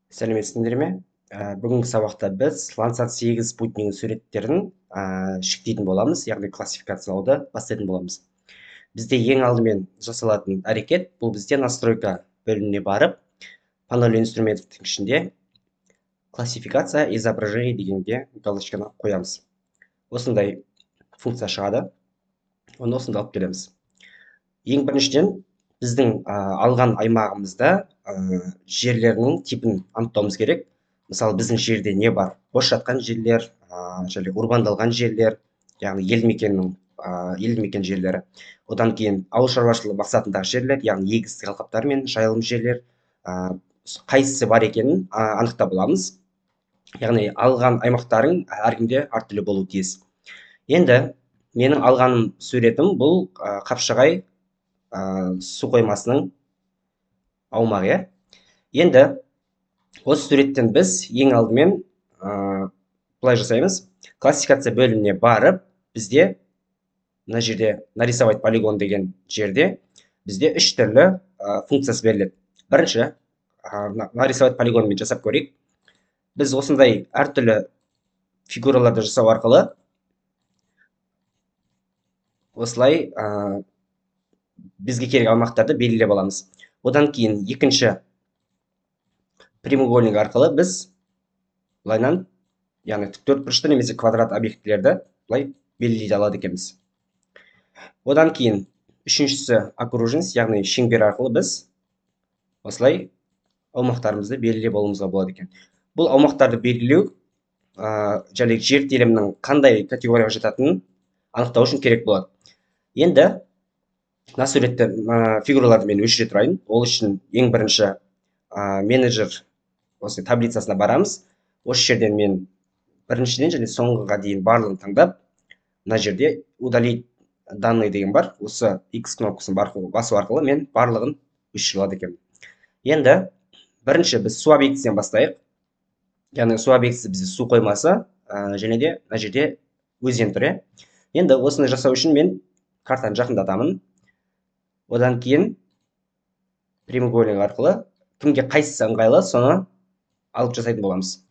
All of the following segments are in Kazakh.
Сәлеметсіңдер ме? Бүгінгі сабақта біз Landsat 8 спутнигінің суреттерін шектейтін боламыз, яғни классификациялауды бастайтын боламыз. Бізде ең алдымен жасалатын әрекет, бұл бізде настройка бөліміне барып, панель инструменттердің ішінде классификация изображений дегенге галочканы қоямыз. Осындай функция шығады, оны осында алып келеміз. Ең біріншіден, біздің алған аймағымызда жерлерінің типін анықтауымыз керек. Мысалы, біздің жерде не бар? Бос жатқан жерлер, және урбандалған жерлер, яғни елді мекен жерлері. Одан кейін ауыл шаруашылығы мақсатындағы жерлер, яғни егістік алқаптар мен жайылым жерлер, қайсысы бар екенін анықтап аламыз. Яғни алған аймақтарың әркімде әртүрлі болуы тиіс. Енді менің алғаным суретім бұл Қапшағай су қоймасының аумағы. Енді осы суреттен біз ең алдымен былай жасаймыз. Классификация бөліміне барып, бізде мына жерде нарисовать полигон деген жерде бізде үш түрлі функциясы беріледі. Бірінші, нарисовать полигонмен жасап көрейік. Біз осындай әртүрлі фигураларды жасау арқылы осылай бізге керек аумақтарды белгілеп аламыз. Одан кейін екінші прямоугольник арқылы біз былайнан, яғни тіктөртбұрышты немесе квадрат объектілерді былай белгілей алады екенбіз. Одан кейін үшіншісі окружность, яғни шеңбер арқылы біз осылай аумақтарымызды белгілеп алуымызға болады екен. Бұл аумақтарды белгілеу және жер телімінің қандай категорияға жататынын анықтау үшін керек болады. Енді мына суретті фигураларды мен өшіре тұрайын. Ол үшін ең бірінші менеджер осы таблицасына барамыз. Осы жерден мен біріншіден және соңғыға дейін барлығын таңдап, мына жерде удалить данные деген бар. Осы X кнопкасын басу арқылы мен барлығын өшіре алады екенмін. Енді бірінші біз су объектісінен бастайық. Яғни су объектісі бізде су қоймасы, және де мына жерде өзен тұр. Енді осыны жасау үшін мен картаны жақындатамын. Одан кейін прямоугольник арқылы кімге қайсысы ыңғайлы, соны алып жасайтын боламыз.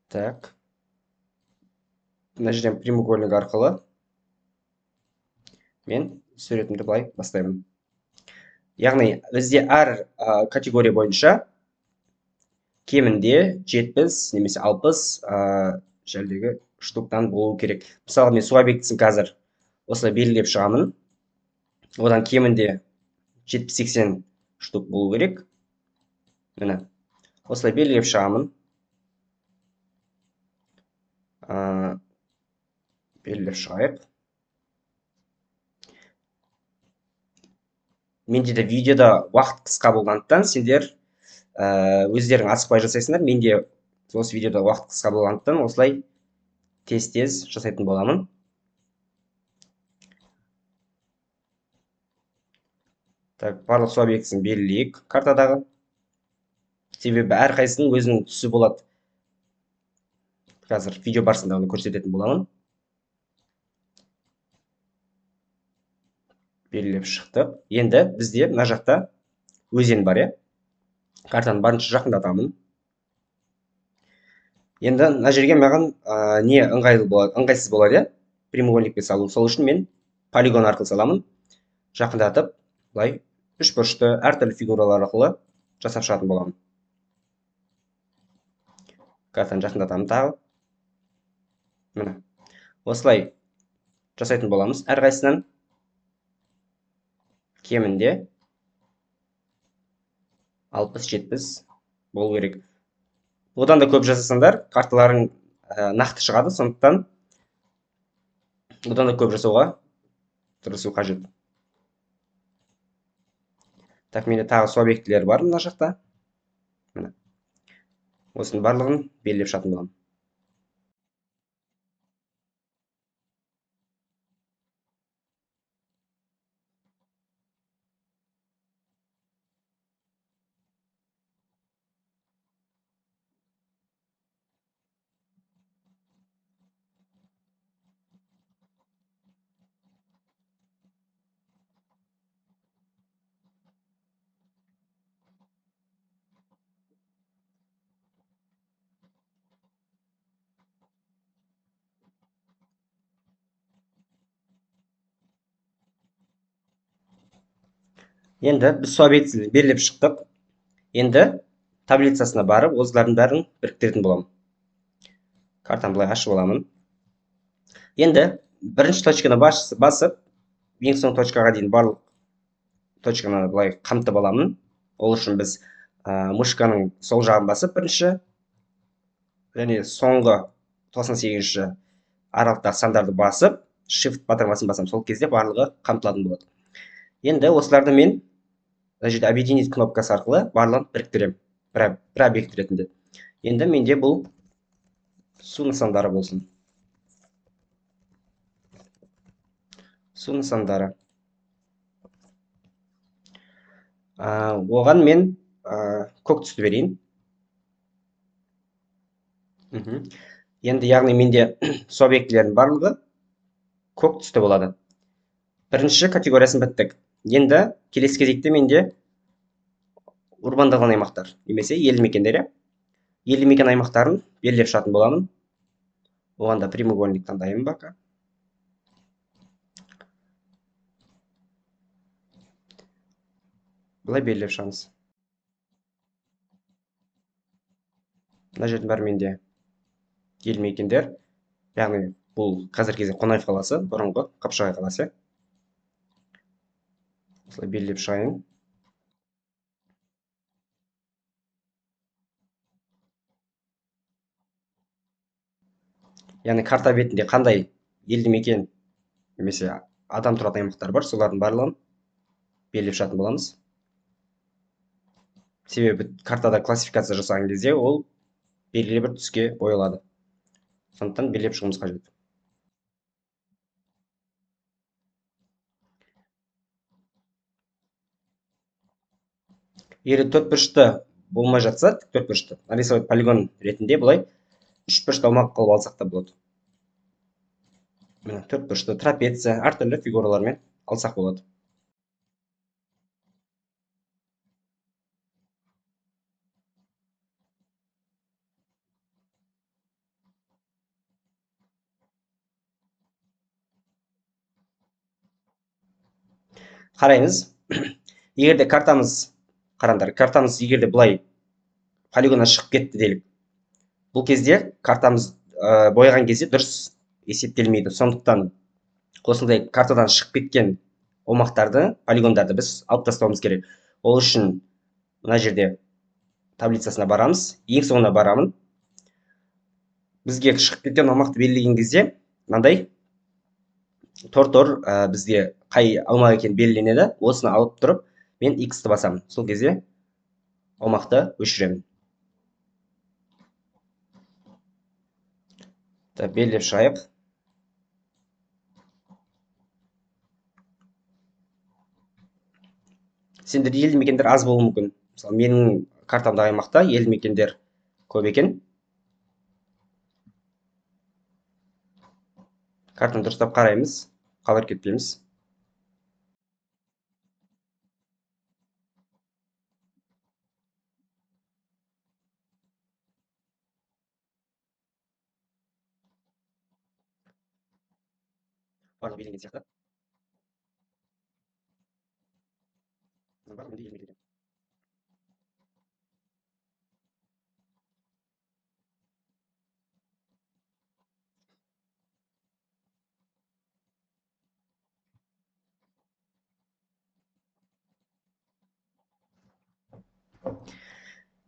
Так. Мына жерден прямоугольник арқылы мен суретімді былай бастаймын. Яғни бізде әр категория бойынша кемінде 70 немесе 60 жәлдегі штуктан болу керек. Мысалы, мен су объектісін қазір осылай белгілеп шығамын. Одан кемінде 70-80 штук болу керек. Міне, осылай белгілеп шығамын. Белгілеп шығайық. Менде де видеода уақыт қысқа болғандықтан, сендер өздерің асықпай жасайсыңдар. Менде осы видеода уақыт қысқа болғандықтан осылай тез-тез жасайтын боламын. Так, барлық су объектісін белгілейік картадағы. Себебі әрқайсының өзінің түсі болады. Қазір видео барысында оны көрсететін боламын. Белгілеп шықтық. Енді бізде мына жақта өзен бар. Картаны барынша жақындатамын. Енді мына жерге маған не ыңғайсыз болады, прямоугольникпен салу. Сол үшін мен полигон арқылы саламын. Жақындатып, былай үш бұрышты әртүрлі фигуралар арқылы жасап шығатын боламын. Картаны жақындатамын тағы. Міне, осылай жасайтын боламыз. Әрқайсынан кемінде 60-70 болу керек. Одан да көп жасасаңдар, карталарың нақты шығады, сондықтан одан да көп жасауға тырысу қажет. Так, менде тағы су объектілері бар мына жақта. Міне, осының барлығын белгілеп шығатын боламын. Енді біз сол объектілерді белгілеп шықтық. Енді таблицасына барып, осылардың бәрін біріктіретін боламын. Картаны былай ашып аламын. Енді бірінші точканы басып, ең соңғы точкаға дейін барлық точканы былай қамтып аламын. Ол үшін біз мышканың сол жағын басып бірінші, және соңғы 98-ші аралықтағы сандарды басып, shift батырмасын басамын. Сол кезде барлығы қамтылатын болады. Енді осыларды мен мына жерде объединить кнопкасы арқылы барлығын біріктіремін бір объект ретінде. Енді менде бұл су нысандары болсын. Су нысандары. Оған мен көк түсті берейін. Енді яғни менде су объектілерінің барлығы көк түсті болады. Бірінші категориясын біттік. Енді келесі кезекте менде урбандалған аймақтар, немесе елді мекендер. Елді мекен аймақтарын белгілеп шығатын боламын. Оған да прямоугольник таңдаймын бака. Былай белгілеп шығамыз. Мына жердің бәрі менде елді мекендер. Яғни бұл қазіргі кезде Қонаев қаласы, бұрынғы Қапшағай қаласы. Осылай белгілеп шығайын. Яғни карта бетінде қандай елді мекен немесе адам тұратын аймақтар бар, солардың барлығын белгілеп шығатын боламыз. Себебі картада классификация жасаған кезде ол белгілі бір түске боялады. Сондықтан белгілеп шығуымыз қажет. Егер төртбұрышты болмай жатса, төртбұрышты нарисовать полигон ретінде былай үшбұрышты аумақ қылып алсақ та болады. Міне төртбұрышты, трапеция, әртүрлі фигуралармен алсақ болады. Қараймыз. Егер де картамыз, қараңдар, картамыз егер де былай полигоннан шығып кетті делік. Бұл кезде картамыз бояған кезде дұрыс есептелмейді. Сондықтан осындай картадан шығып кеткен аумақтарды, полигондарды біз алып тастауымыз керек. Ол үшін мына жерде таблицасына барамыз, ең соңына барамын. Бізге шығып кеткен аумақты белгілеген кезде мынандай тор бізге қай аумақ екені белгіленеді. Осыны алып тұрып, мен X-ті басамын. Сол кезде аумақты өшіремін. Белгілеп шығайық. Сендерде елді мекендер аз болуы мүмкін. Мысалы, менің картамдағы аймақта елді мекендер көп екен. Картаны дұрыстап қараймыз, қалдырып кетпейміз. Барлығы белгіленген сияқты. Барлығы елді мекендер.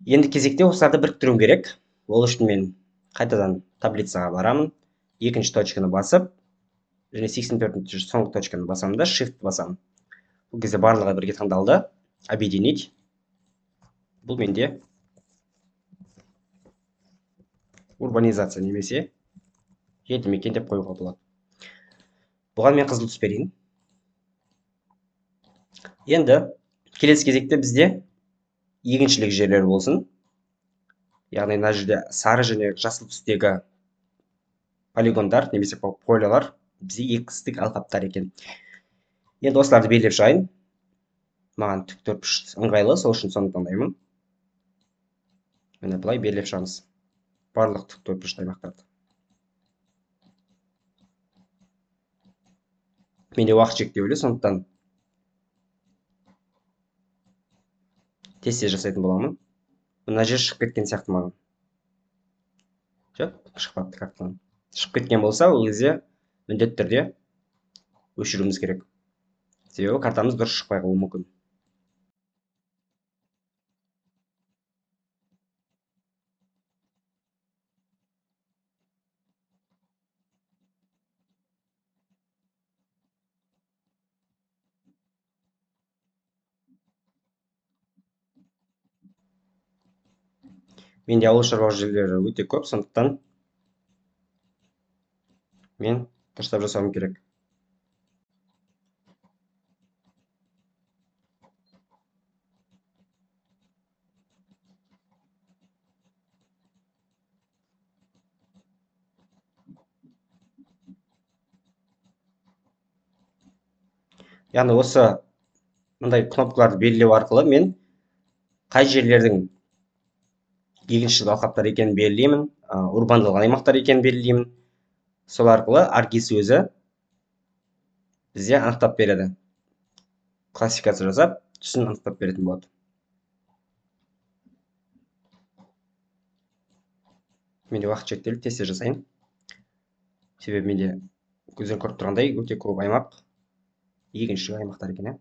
Енді кезекте осыларды біріктіруім керек. Ол үшін мен қайтадан таблицаға барамын. Екінші точканы басып, және 84-ші соңғы точканы басамын да shift басамын. Бұл кезде барлығы бірге таңдалды. Объединить. Бұл менде урбанизация немесе елді мекен деп қоюға болады. Бұған мен қызыл түс берейін. Енді келесі кезекте бізде егіншілік жерлер болсын. Яғни мына жерде сары және жасыл түстегі полигондар немесе полялар бізде егістік алқаптар екен. Енді осыларды белгілеп шығайын. Маған тік төртбұрыш ыңғайлы, сол үшін соны таңдаймын. Міне былай белгілеп шығамыз. Барлық тік төртбұрышты аймақтарды. Менде уақыт шектеулі, сондықтан Кесте жасайтын боламын. Мына жер шығып кеткен сияқты маған. Жоқ, шықпапты картадан. Шығып кеткен болса, ол кезде міндетті түрде өшіруіміз керек. Себебі картамыз дұрыс шықпай қалуы мүмкін. Менде ауыл шаруашылық жерлері өте көп, сондықтан мен дұрыстап жасауым керек. Яғни осы мындай кнопкаларды белгілеу арқылы мен қай жерлердің егіншілік алқаптар екенін белгілеймін, урбандалған аймақтар екенін белгілеймін. Сол арқылы ArcGIS өзі бізде анықтап береді. Классификация жасап, түсін анықтап беретін болады. Менде уақыт шектелді, тез жасайын. Себебі менде көзден көріп тұрғандай өте көп аймақ егіншілік аймақтар екен.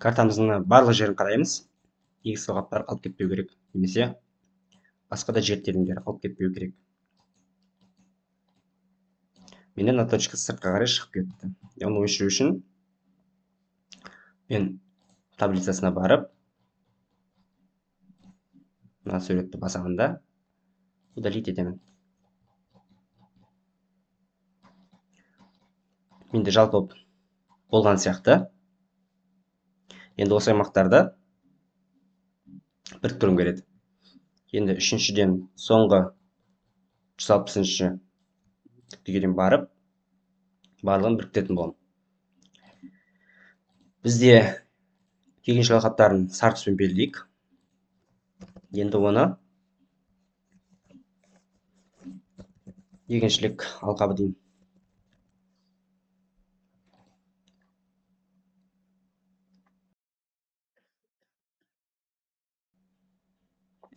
Картамыздың барлық жерін қараймыз. Егіс алқаптары қалып кетпеу керек, немесе басқа да жер телімдері қалып кетпеу керек. Менде мына точка сыртқа қарай шығып кетті. Оны өшіру үшін мен таблицасына барып, мына суретті басамын да удалить етемін. Менде жалпы болған сияқты. Енді осы аймақтарды біріктіруім керек. Енді үшіншіден соңғы 160-ші нүктеге дейін барып, барлығын біріктіретін боламын. Бізде егіншілік алқаптарын сары түспен белгілейік. Енді оны егіншілік алқабы деймін.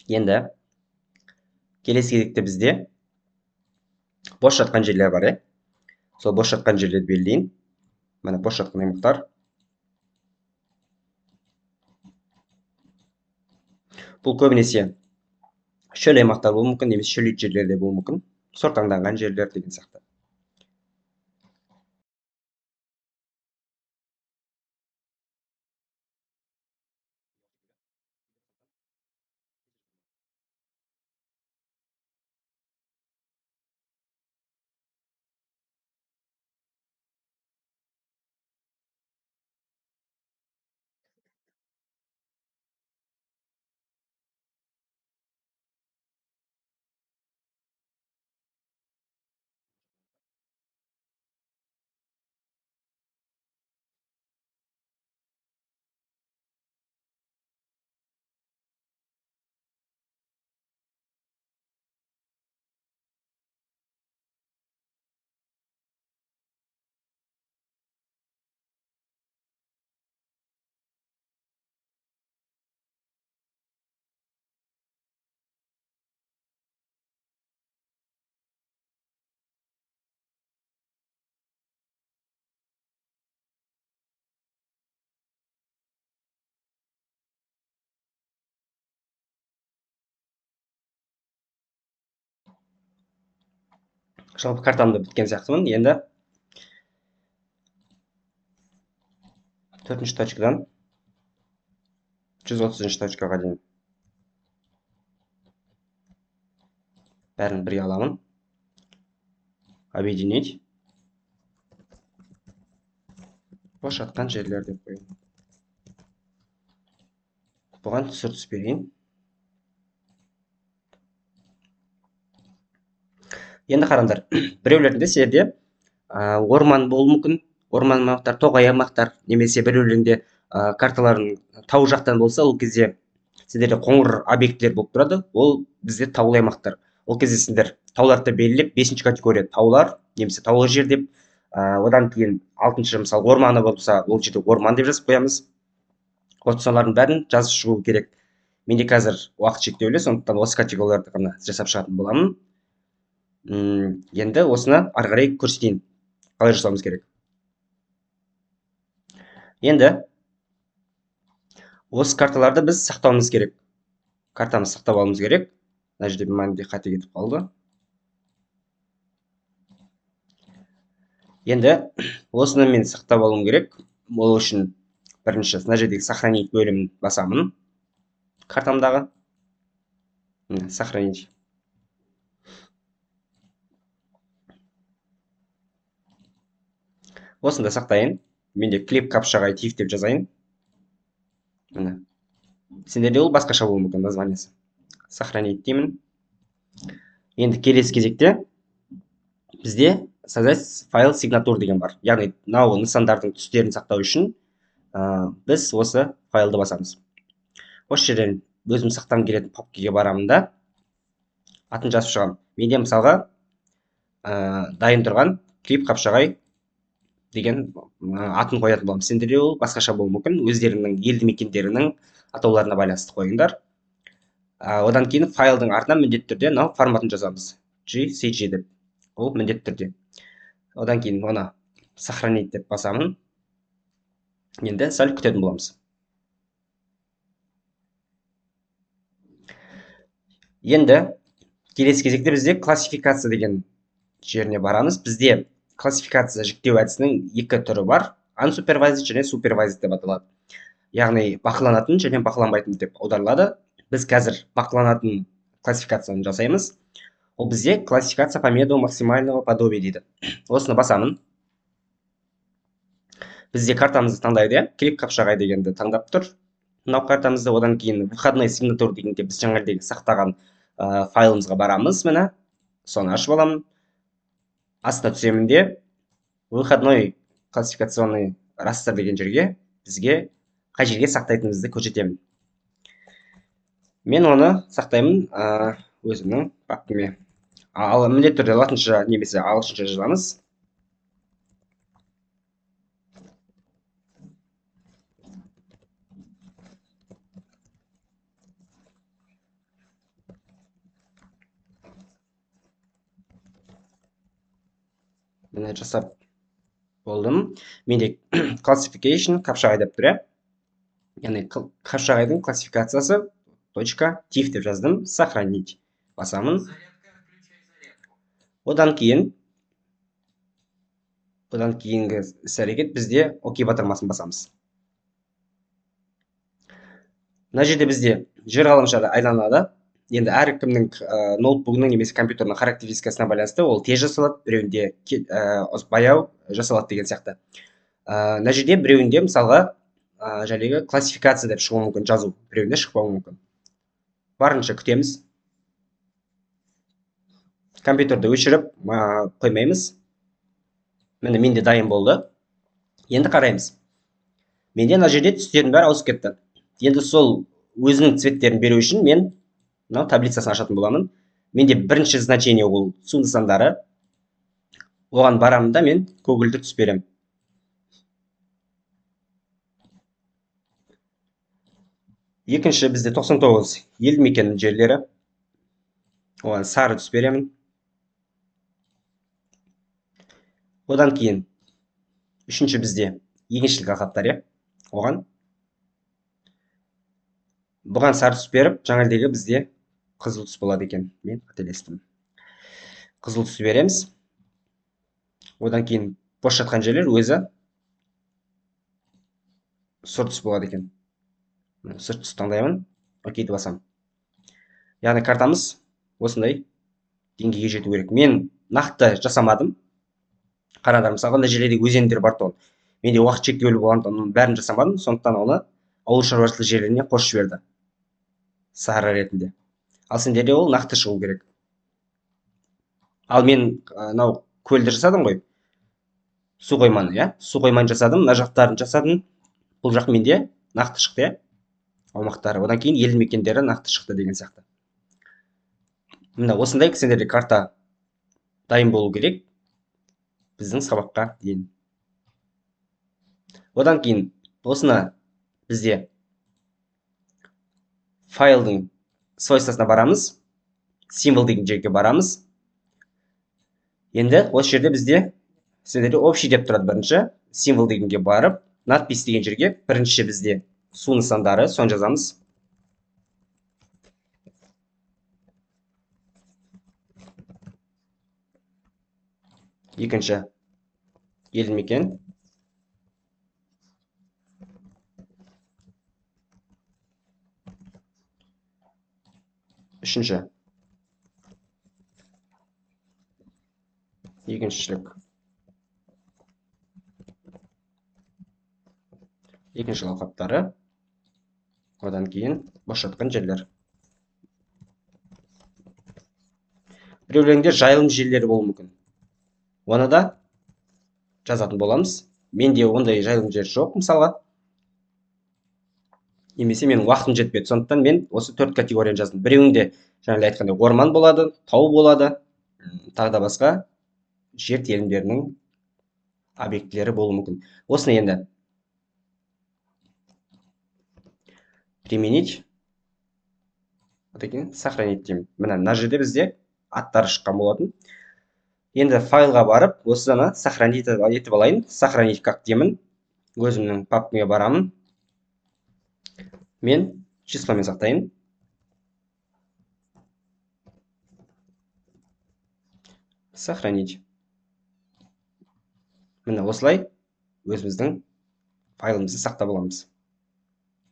Енді келесі кезекте бізде бос жатқан жерлер бар. Сол бос жатқан жерлерді белгілейін. Міне бос жатқан аймақтар. Бұл көбінесе шөл аймақтар болуы мүмкін, немесе шөлейт жерлер де болуы мүмкін. Сортаңданған жерлер деген сияқты. Жалпы картамды біткен сияқтымын. Енді 4-ші точкадан 130-ші точкаға дейін бәрін бірге аламын. Объединить. Бос жатқан жерлер деп қояйын. Бұған түсір түс берейін. Енді қараңдар, біреулерінде сіздерде орман болуы мүмкін, орман аймақтар, тоғай аймақтар, немесе біреулерінде карталардың тау жақтан болса, ол кезде сіздерде қоңыр объектілер болып тұрады, ол бізде таулы аймақтар. Ол кезде сіздер тауларды белгілеп, 5-ші категория таулар, немесе таулы жер деп, одан кейін 6-шы мысалы орманы болса, ол жерде орман деп жазып қоямыз. Солардың бәрін жазып шығу керек. Менде қазір уақыт шектеулі, сондықтан осы категорияларды ғана жасап шығатын боламын. Енді осыны ары қарай көрсетейін, қалай жасауымыз керек. Енді осы карталарды біз сақтауымыз керек. Картамызды сақтап алуымыз керек. Мына жерде мәнде қате кетіп қалды. Енді осыны мен сақтап алуым керек. Ол үшін бірінші мына жердегі сохранить бөлімін басамын. Картамдағы сохранить. Осында сақтайын. Менде клип қапшағай тиф деп жазайын. Міне. Сендерде ол басқаша болуы мүмкін названиесі. Сохранить деймін. Енді келесі кезекте бізде создать файл сигнатур деген бар. Яғни мынау нысандардың түстерін сақтау үшін біз осы файлды басамыз. Осы жерден өзім сақтағым келетін папкеге барамын да атын жазып шығамын. Менде мысалға дайын тұрған клип қапшағай деген атын қоятын боламын. Сендерде ол басқаша болуы мүмкін. Өздерінің елді мекендерінің атауларына байланысты қойыңдар. Одан кейін файлдың артынан міндетті түрде мынау форматын жазамыз. GCG деп. Ол міндетті түрде. Одан кейін оны сохранить деп басамын. Енді сәл күтетін боламыз. Енді келесі кезекте бізде классификация деген жеріне барамыз. Бізде классификация жіктеу әдісінің екі түрі бар. Unsupervised және supervised деп аталады. Яғни бақыланатын және бақыланбайтын деп аударылады. Біз қазір бақыланатын классификацияны жасаймыз. Ол бізде классификация по методу максимального подобия дейді. Осыны басамын. Бізде картамызды таңдайды, клип қапшағай дегенді таңдап тұр. Мынау картамызды, одан кейін выходной сигнатур дегенде біз жаңағыдегі сақтаған файлымызға барамыз. Міне, соны ашып аламын. Астына түсемін де выходной классификационный растр деген жерге бізге қай жерге сақтайтынымызды көрсетемін. Мен оны сақтаймын өзімнің папкеме. Ал міндетті түрде латынша немесе ағылшынша жазамыз. Міне жасап болдым. Менде classification қапшағай деп тұр. Яғни қапшағайдың классификациясы .tif деп жаздым. Сохранить басамын. Одан кейінгі іс-әрекет бізде окей батырмасын басамыз. Мына жерде бізде жер ғаламшары айланады. Енді әркімнің ноутбугының немесе компьютерінің характеристикасына байланысты ол тез жасалады, біреуінде баяу жасалады деген сияқты. Мына жерде біреуінде мысалға жаңағы классификация деп шығуы мүмкін, жазу, біреуінде шықпауы мүмкін. Барынша күтеміз. Компьютерді өшіріп қоймаймыз. Міне менде дайын болды. Енді қараймыз. Менде мына жерде түстердің бәрі ауысып кетті. Енді сол өзінің цветтерін беру үшін мен мынау таблицасын ашатын боламын. Менде бірінші значение ол су нысандары. Оған барамын да мен көгілдір түс беремін. Екінші бізде 99 елді мекеннің жерлері. Оған сары түс беремін. Одан кейін үшінші бізде егіншілік алқаптар. Бұған сары түс беріп, жаңағыдегі бізде қызыл түс болады екен. Мен қателестім. Қызыл түс береміз. Одан кейін бос жатқан жерлер өзі сұр түс болады екен. Сұр түс таңдаймын. Окейді басамын. Яғни картамыз осындай деңгейге жету керек. Мен нақты жасамадым. Қараңдар, мысалға мына жерлерде өзендер бар тұғын. Менде уақыт шектеулі болғандықтан оның бәрін жасамадым. Сондықтан оны ауыл шаруашылық жерлеріне қосып жіберді. Сары ретінде. Ал сендерде ол нақты шығу керек. Ал мен анау көлді жасадым ғой, су қойманы, иә, су қойманы жасадым, мына жақтарын жасадым. Бұл жақ менде нақты шықты, иә, аумақтары. Одан кейін елді мекендері нақты шықты деген сияқты. Міне осындай сендерде карта дайын болу керек біздің сабаққа дейін. Одан кейін осыны бізде файлдың свойствосына барамыз, символ деген жерге барамыз. Енді осы жерде бізде сендерде общий деп тұрады бірінші. Символ дегенге барып, надпись деген жерге бірінші бізде су нысандары, соны жазамыз. Екінші елді мекен. Үшінші егіншілік. Екінші алқаптары. Одан кейін бос жатқан жерлер. Біреулерінде жайылым жерлері болуы мүмкін. Оны да жазатын боламыз. Менде ондай жайылым жер жоқ, мысалға. Немесе менің уақытым жетпеді. Сондықтан мен осы 4 категорияны жаздым. Біреуінде жаңа айтқандай орман болады, тау болады, тағы да басқа жер телімдерінің объектілері болуы мүмкін. Осыны енді применить, сохранить деймін. Мына жерде бізде аттары шыққан болатын. Енді файлға барып, осыны сохранить етіп алайын. Сохранить как деймін. Өзімнің папкаме барамын. Мен числомен сақтайын. Сохранить. Міне осылай өзіміздің файлымызды сақтап аламыз.